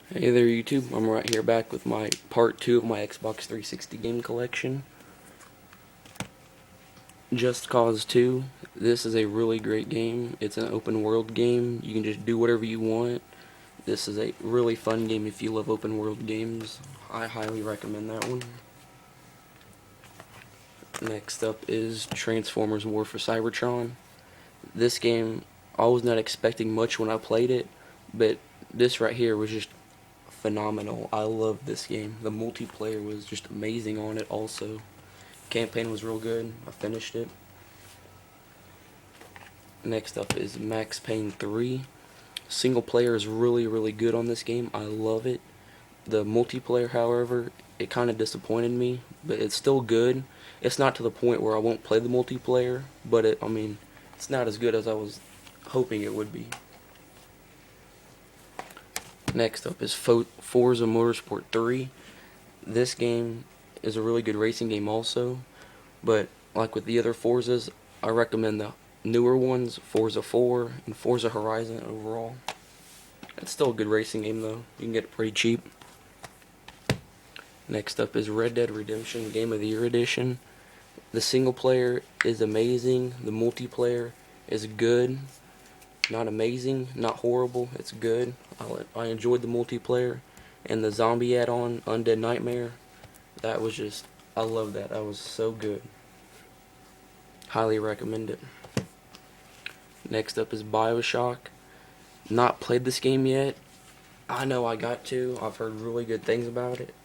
Hey there YouTube, I'm right here back with my part 2 of my Xbox 360 game collection. Just Cause 2. This is a really great game. It's an open world game. You can just do whatever you want. This is a really fun game if you love open world games. I highly recommend that one. Next up is Transformers War for Cybertron. This game, I was not expecting much when I played it, but this right here was just phenomenal. I love this game. The multiplayer was just amazing on it also. Campaign was real good. I finished it. Next up is Max Payne 3. Single player is really good on this game. I love it. The multiplayer, however, it kind of disappointed me, but it's still good. It's not to the point where I won't play the multiplayer, but it's not as good as I was hoping it would be. Next up is Forza Motorsport 3. This game is a really good racing game also, but like with the other Forzas, I recommend the newer ones, Forza 4 and Forza Horizon overall. It's still a good racing game though. You can get it pretty cheap. Next up is Red Dead Redemption Game of the Year Edition. The single player is amazing. The multiplayer is good. Not amazing, not horrible. It's good. I enjoyed the multiplayer. And the zombie add-on, Undead Nightmare, that was just, I love that. That was so good. Highly recommend it. Next up is Bioshock. Not played this game yet. I know I got to. I've heard really good things about it.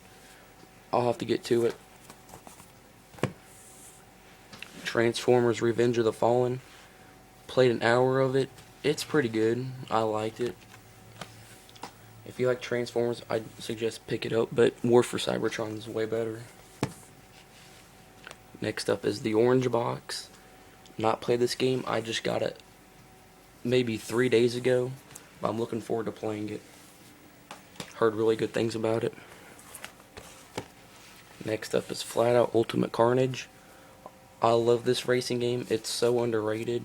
I'll have to get to it. Transformers Revenge of the Fallen. Played an hour of it. It's pretty good. I liked it. If you like Transformers, I'd suggest pick it up, but War for Cybertron is way better. Next up is the Orange Box. Not played this game. I just got it maybe 3 days ago, but I'm looking forward to playing it. Heard really good things about it. Next up is Flat Out Ultimate Carnage. I love this racing game. It's so underrated.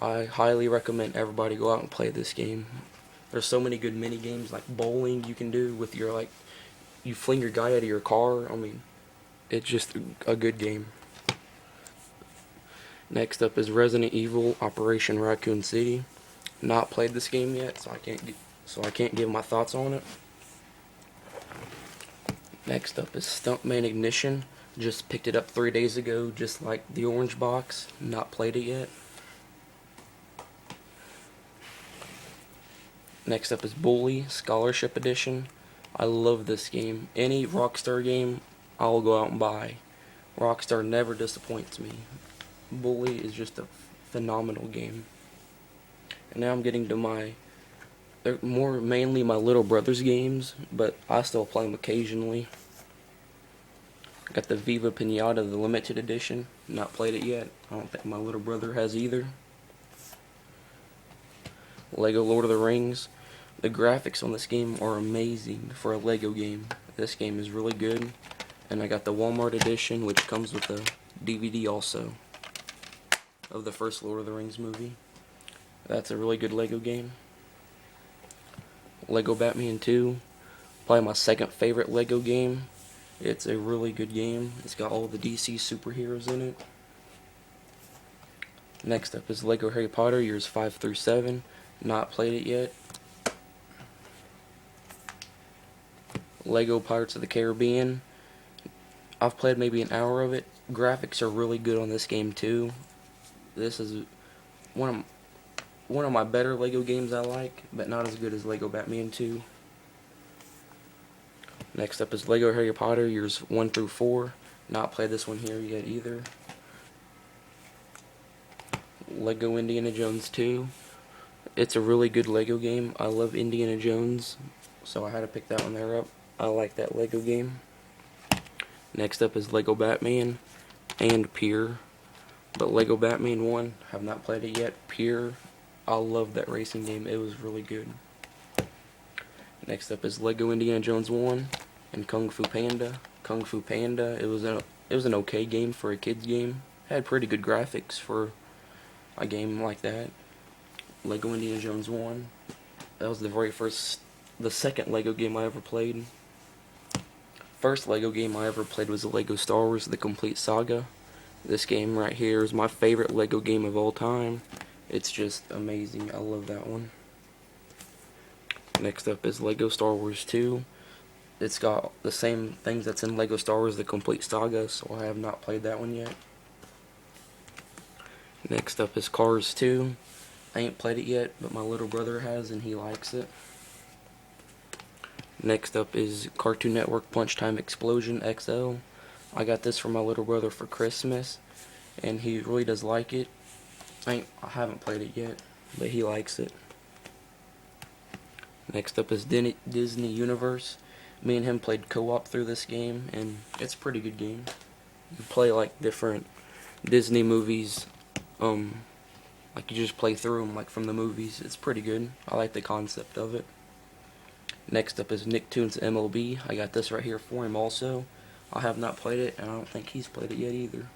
I highly recommend everybody go out and play this game. There's so many good mini games like bowling you can do with your you fling your guy out of your car. It's just a good game. Next up is Resident Evil Operation Raccoon City. Not played this game yet, so I can't give my thoughts on it. Next up is Stuntman Ignition. Just picked it up 3 days ago, just like the Orange Box. Not played it yet. Next up is Bully Scholarship Edition. I love this game. Any Rockstar game, I'll go out and buy. Rockstar never disappoints me. Bully is just a phenomenal game. And now I'm getting to they're mainly my little brother's games, but I still play them occasionally. Got the Viva Pinata, the limited edition. Not played it yet. I don't think my little brother has either. Lego Lord of the Rings. The graphics on this game are amazing for a Lego game. This game is really good. And I got the Walmart edition, which comes with a DVD also of the first Lord of the Rings movie. That's a really good Lego game. Lego Batman 2. Probably my second favorite Lego game. It's a really good game. It's got all the DC superheroes in it. Next up is Lego Harry Potter years 5 through 7. Not played it yet. Lego Pirates of the Caribbean. I've played maybe an hour of it. Graphics are really good on this game too. This is one of my better Lego games I like, but not as good as Lego Batman 2. Next up is Lego Harry Potter years 1 through 4. Not played this one here yet either. Lego Indiana Jones 2. It's a really good Lego game. I love Indiana Jones, so I had to pick that one there up. I like that Lego game. Next up is Lego Batman and Pier. But Lego Batman 1, have not played it yet. Pier, I love that racing game. It was really good. Next up is Lego Indiana Jones 1 and Kung Fu Panda. Kung Fu Panda, it was an okay game for a kid's game. Had pretty good graphics for a game like that. Lego Indiana Jones 1. That was the very first the second Lego game I ever played. First Lego game I ever played was the Lego Star Wars The Complete Saga. This game right here is my favorite Lego game of all time. It's just amazing. I love that one. Next up is Lego Star Wars 2. It's got the same things that's in Lego Star Wars The Complete Saga, so I have not played that one yet. Next up is Cars 2. I ain't played it yet, but my little brother has and he likes it. Next up is Cartoon Network Punch Time Explosion XL. I got this for my little brother for Christmas, and he really does like it. I haven't played it yet, but he likes it. Next up is Disney Universe. Me and him played co-op through this game, and it's a pretty good game. You play like different Disney movies, like you just play through them like from the movies. It's pretty good. I like the concept of it. Next up is Nicktoons MLB. I got this right here for him also. I have not played it, and I don't think he's played it yet either.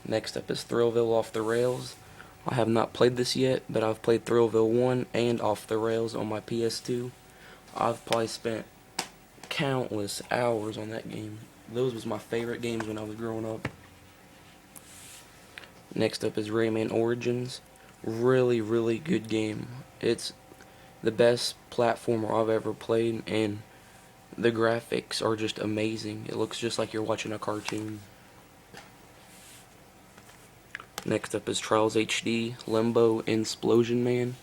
Next up is Thrillville Off the Rails. I have not played this yet, but I've played Thrillville 1 and Off the Rails on my PS2. I've probably spent countless hours on that game. Those was my favorite games when I was growing up. Next up is Rayman Origins. Really, really good game. It's the best platformer I've ever played, and the graphics are just amazing. It looks just like you're watching a cartoon. Next up is Trials HD, Limbo, and Splosion Man.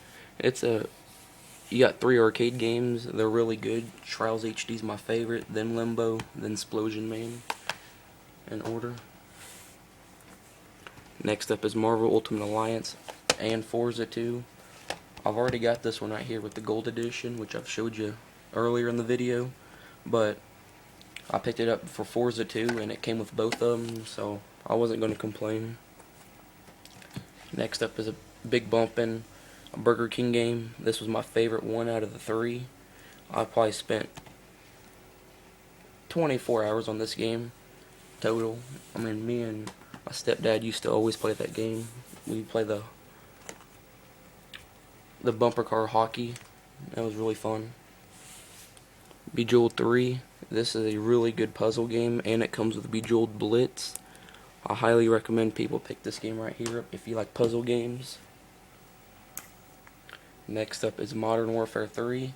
You got 3 arcade games. They're really good. Trials HD is my favorite, then Limbo, then Splosion Man, in order. Next up is Marvel Ultimate Alliance and Forza 2. I've already got this one right here with the Gold Edition, which I've showed you earlier in the video, but I picked it up for Forza 2 and it came with both of them, so I wasn't going to complain. Next up is a big bumpin' Burger King game. This was my favorite one out of the 3. I probably spent 24 hours on this game total. I mean, me and my stepdad used to always play that game. We play the bumper car hockey. That was really fun. Bejeweled 3. This is a really good puzzle game, and it comes with Bejeweled Blitz. I highly recommend people pick this game right here up if you like puzzle games. Next up is Modern Warfare 3.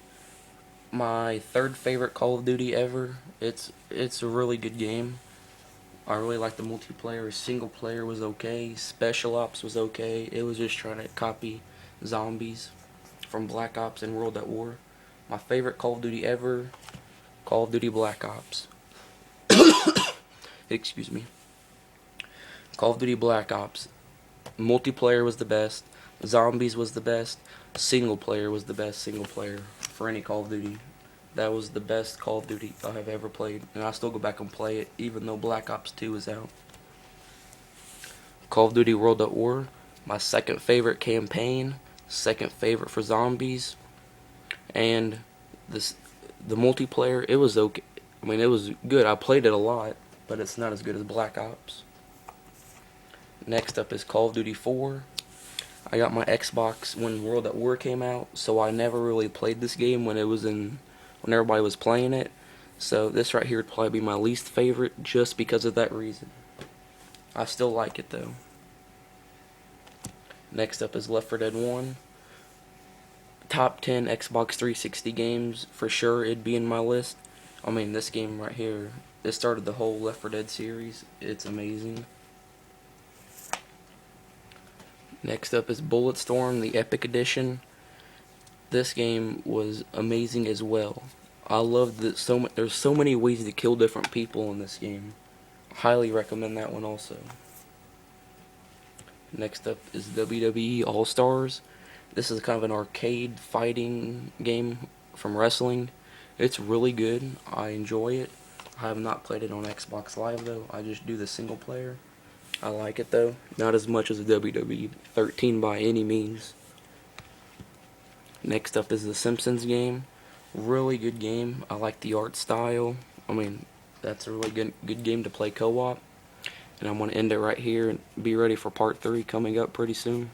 My 3rd favorite Call of Duty ever. It's a really good game. I really like the multiplayer. Single player was okay. Special Ops was okay. It was just trying to copy zombies from Black Ops and World at War. My favorite Call of Duty ever, Call of Duty Black Ops. Excuse me. Call of Duty Black Ops. Multiplayer was the best. Zombies was the best. Single player was the best single player for any Call of Duty. That was the best Call of Duty I have ever played, and I still go back and play it even though Black Ops 2 is out. Call of Duty World at War. My 2nd favorite campaign. 2nd favorite for zombies. And the multiplayer, it was okay. I mean, it was good. I played it a lot, but it's not as good as Black Ops. Next up is Call of Duty 4. I got my Xbox when World at War came out, so I never really played this game when everybody was playing it. So this right here would probably be my least favorite just because of that reason. I still like it though. Next up is Left 4 Dead 1. Top 10 Xbox 360 games, for sure it'd be in my list. I mean, this game right here, it started the whole Left 4 Dead series. It's amazing. Next up is Bulletstorm, the Epic Edition. This game was amazing as well. I love that there's so many ways to kill different people in this game. Highly recommend that one also. Next up is WWE All-Stars. This is kind of an arcade fighting game from wrestling. It's really good. I enjoy it. I have not played it on Xbox Live though. I just do the single player. I like it though. Not as much as WWE 13 by any means. Next up is the Simpsons game. Really good game. I like the art style. I mean, that's a really good game to play co-op. And I'm going to end it right here and be ready for part 3 coming up pretty soon.